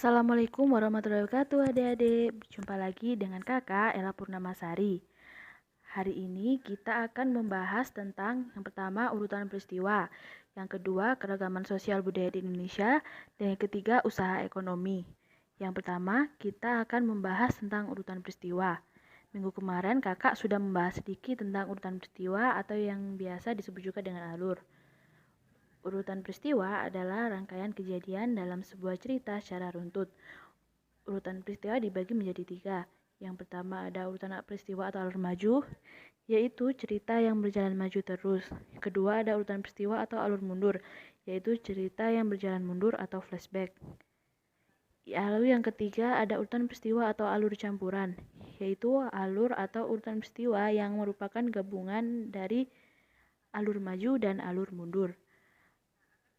Assalamualaikum warahmatullahi wabarakatuh adik-adik. Berjumpa lagi dengan kakak Ella Purnamasari. Hari ini kita akan membahas tentang yang pertama urutan peristiwa, yang kedua keragaman sosial budaya di Indonesia, dan yang ketiga usaha ekonomi. Yang pertama kita akan membahas tentang urutan peristiwa. Minggu kemarin kakak sudah membahas sedikit tentang urutan peristiwa atau yang biasa disebut juga dengan alur. Urutan peristiwa adalah rangkaian kejadian dalam sebuah cerita secara runtut. Urutan peristiwa dibagi menjadi 3. Yang pertama ada urutan peristiwa atau alur maju, yaitu cerita yang berjalan maju terus. Kedua ada urutan peristiwa atau alur mundur, yaitu cerita yang berjalan mundur atau flashback. Lalu yang ketiga ada urutan peristiwa atau alur campuran, yaitu alur atau urutan peristiwa yang merupakan gabungan dari alur maju dan alur mundur.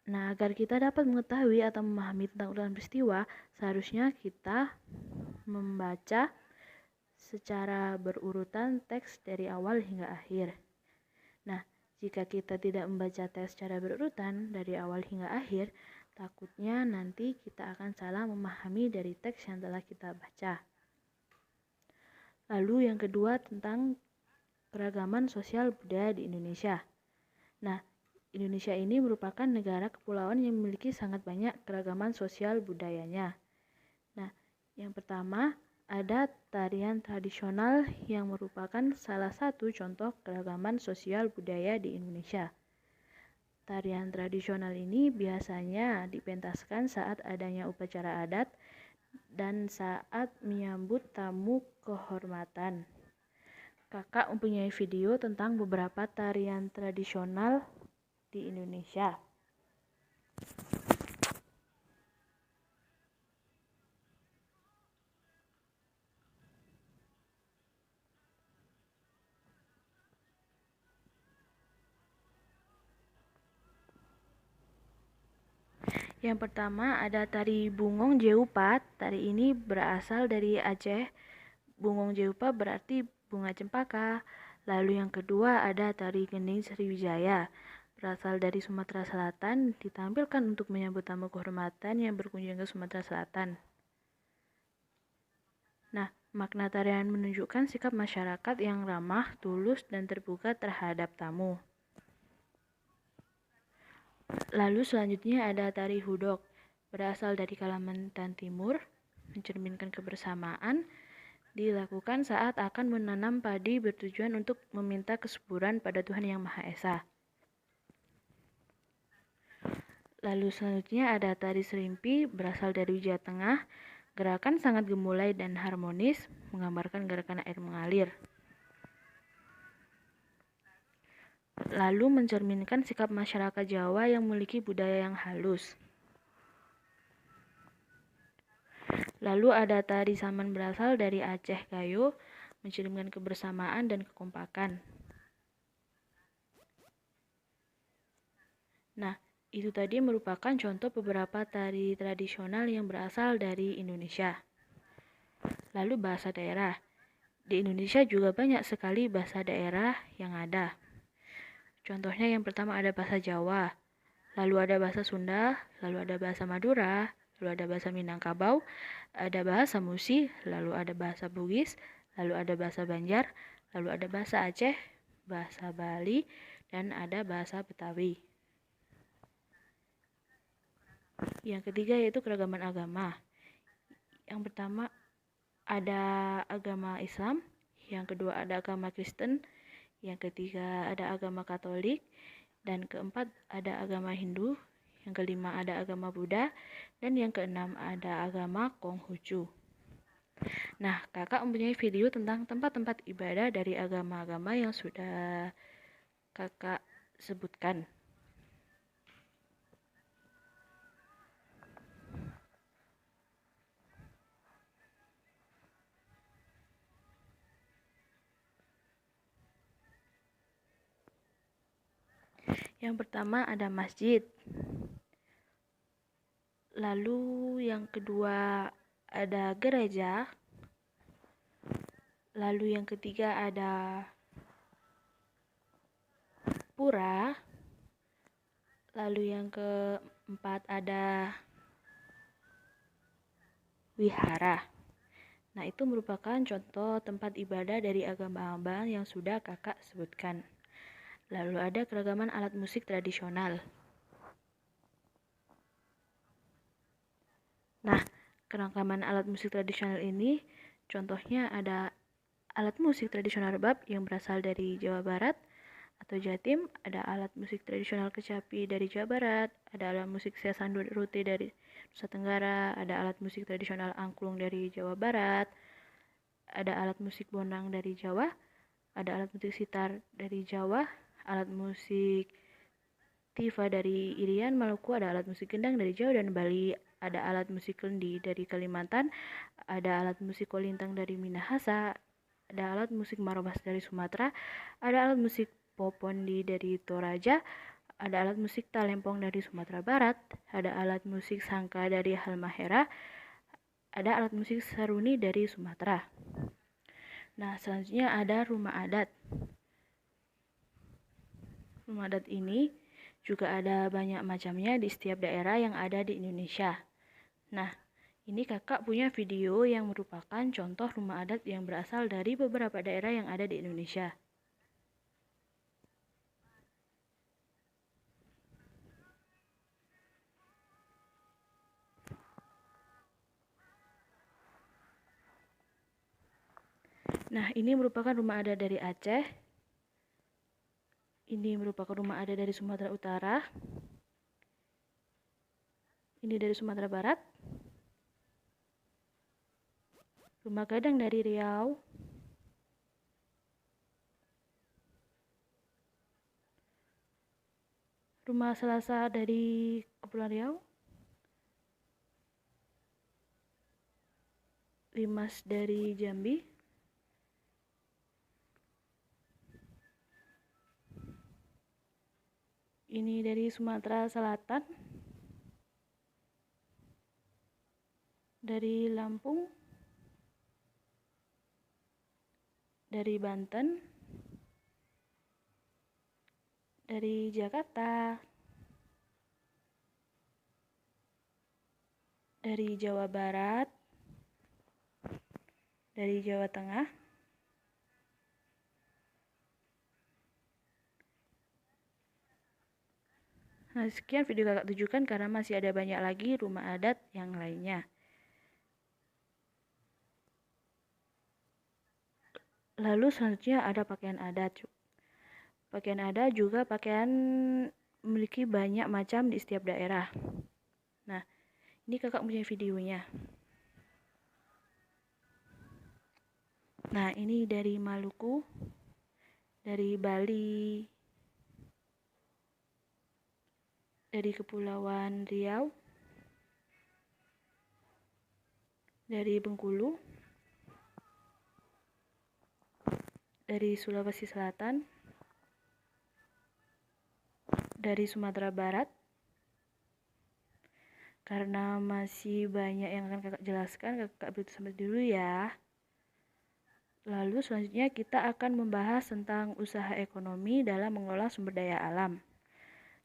Nah, agar kita dapat mengetahui atau memahami tentang urutan peristiwa, seharusnya kita membaca secara berurutan teks dari awal hingga akhir. Nah, jika kita tidak membaca teks secara berurutan dari awal hingga akhir, takutnya nanti kita akan salah memahami dari teks yang telah kita baca. Lalu yang kedua tentang keragaman sosial budaya di Indonesia. Nah, Indonesia ini merupakan negara kepulauan yang memiliki sangat banyak keragaman sosial budayanya. Nah, yang pertama ada tarian tradisional yang merupakan salah satu contoh keragaman sosial budaya di Indonesia. Tarian tradisional ini biasanya dipentaskan saat adanya upacara adat dan saat menyambut tamu kehormatan. Kakak mempunyai video tentang beberapa tarian tradisional di Indonesia. Yang pertama ada tari Bungong Jeupa. Tari ini berasal dari Aceh. Bungong Jeupa berarti bunga cempaka. Lalu yang kedua ada tari Gending Sriwijaya. Berasal dari Sumatera Selatan, ditampilkan untuk menyambut tamu kehormatan yang berkunjung ke Sumatera Selatan. Nah, makna tarian menunjukkan sikap masyarakat yang ramah, tulus, dan terbuka terhadap tamu. Lalu selanjutnya ada tari Hudok, berasal dari Kalimantan Timur, mencerminkan kebersamaan, dilakukan saat akan menanam padi bertujuan untuk meminta kesuburan pada Tuhan Yang Maha Esa. Lalu selanjutnya ada tari Serimpi, berasal dari Jawa Tengah, gerakan sangat gemulai dan harmonis, menggambarkan gerakan air mengalir. Lalu mencerminkan sikap masyarakat Jawa yang memiliki budaya yang halus. Lalu ada tari Saman berasal dari Aceh Gayo, mencerminkan kebersamaan dan kekompakan. Nah, itu tadi merupakan contoh beberapa tari tradisional yang berasal dari Indonesia. Lalu bahasa daerah. Di Indonesia juga banyak sekali bahasa daerah yang ada. Contohnya yang pertama ada bahasa Jawa, lalu ada bahasa Sunda, lalu ada bahasa Madura, lalu ada bahasa Minangkabau, ada bahasa Musi, lalu ada bahasa Bugis, lalu ada bahasa Banjar, lalu ada bahasa Aceh, bahasa Bali, dan ada bahasa Betawi. Yang ketiga yaitu keragaman agama. Yang pertama ada agama Islam, yang kedua ada agama Kristen, yang ketiga ada agama Katolik, dan keempat ada agama Hindu, yang kelima ada agama Buddha, dan yang keenam ada agama Konghucu. Nah, kakak mempunyai video tentang tempat-tempat ibadah dari agama-agama yang sudah kakak sebutkan. Yang pertama ada masjid. Lalu yang kedua ada gereja. Lalu yang ketiga ada pura. Lalu yang keempat ada wihara. Nah, itu merupakan contoh tempat ibadah dari agama-agama yang sudah kakak sebutkan. Lalu ada keragaman alat musik tradisional. Nah, keragaman alat musik tradisional ini contohnya ada alat musik tradisional rebab yang berasal dari Jawa Barat atau Jatim, ada alat musik tradisional kecapi dari Jawa Barat, ada alat musik sesandu rute dari Nusa Tenggara, ada alat musik tradisional angklung dari Jawa Barat, ada alat musik bonang dari Jawa, ada alat musik sitar dari Jawa, alat musik tifa dari Irian, Maluku, ada alat musik gendang dari Jawa dan Bali, ada alat musik kendi dari Kalimantan, ada alat musik kolintang dari Minahasa, ada alat musik marobas dari Sumatera, ada alat musik popondi dari Toraja, ada alat musik talempong dari Sumatera Barat, ada alat musik sangka dari Halmahera, ada alat musik saruni dari Sumatera. Nah, selanjutnya ada rumah adat. Rumah adat ini juga ada banyak macamnya di setiap daerah yang ada di Indonesia. Nah, ini kakak punya video yang merupakan contoh rumah adat yang berasal dari beberapa daerah yang ada di Indonesia. Nah, ini merupakan rumah adat dari Aceh. Ini merupakan rumah adat dari Sumatera Utara. Ini dari Sumatera Barat. Rumah gadang dari Riau. Rumah Selasa dari Kepulauan Riau. Limas dari Jambi. Ini dari Sumatera Selatan. Dari Lampung. Dari Banten. Dari Jakarta. Dari Jawa Barat. Dari Jawa Tengah. Nah, sekian video kakak tunjukkan karena masih ada banyak lagi rumah adat yang lainnya. Lalu selanjutnya ada pakaian adat. Pakaian adat juga pakaian memiliki banyak macam di setiap daerah. Nah, ini kakak punya videonya. Nah, ini dari Maluku, dari Bali, dari Kepulauan Riau, dari Bengkulu, dari Sulawesi Selatan, dari Sumatera Barat. Karena masih banyak yang akan kakak jelaskan, kakak beritahu sampai dulu ya. Lalu selanjutnya kita akan membahas tentang usaha ekonomi dalam mengelola sumber daya alam.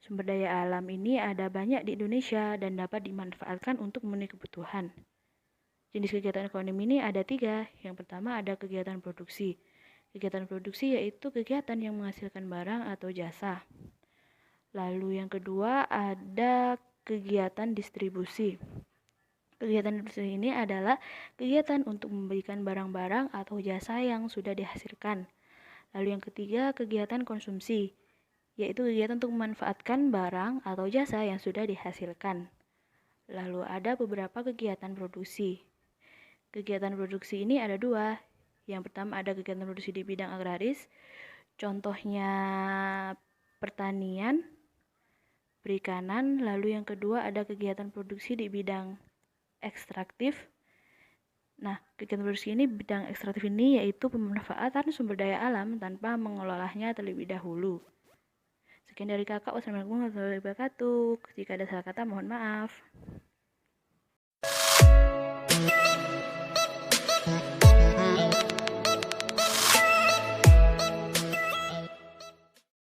Sumber daya alam ini ada banyak di Indonesia dan dapat dimanfaatkan untuk memenuhi kebutuhan. Jenis kegiatan ekonomi ini ada 3. Yang pertama ada kegiatan produksi. Kegiatan produksi yaitu kegiatan yang menghasilkan barang atau jasa. Lalu yang kedua ada kegiatan distribusi. Kegiatan distribusi ini adalah kegiatan untuk memberikan barang-barang atau jasa yang sudah dihasilkan. Lalu yang ketiga kegiatan konsumsi, yaitu kegiatan untuk memanfaatkan barang atau jasa yang sudah dihasilkan. Lalu ada beberapa kegiatan produksi. Kegiatan produksi ini ada 2. Yang pertama ada kegiatan produksi di bidang agraris, contohnya pertanian, perikanan. Lalu yang kedua ada kegiatan produksi di bidang ekstraktif. Nah, kegiatan produksi ini bidang ekstraktif ini yaitu pemanfaatan sumber daya alam tanpa mengelolanya terlebih dahulu. Sekian dari kakak. Wassalamualaikum warahmatullahi wabarakatuh. Jika ada salah kata mohon maaf.